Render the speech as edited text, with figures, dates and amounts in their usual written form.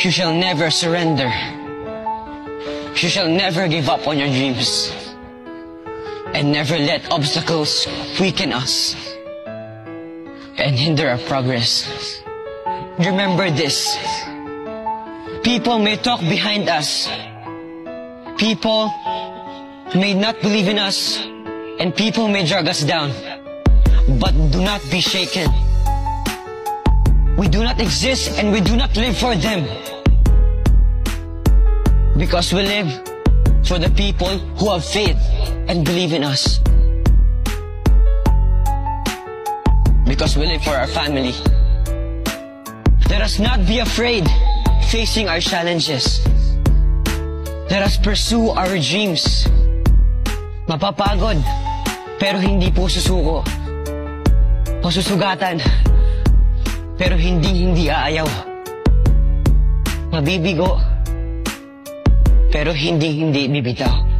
You shall never surrender. You shall never give up on your dreams. And never let obstacles weaken us and hinder our progress. Remember this. People may talk behind us. People may not believe in us. And people may drag us down. But do not be shaken. We do not exist and we do not live for them. Because we live for the people who have faith and believe in us. Because we live for our family. Let us not be afraid facing our challenges. Let us pursue our dreams. Mapapagod, pero hindi po susuko. Masusugatan, pero hindi aayaw. Mabibigo, pero hindi bibitaw.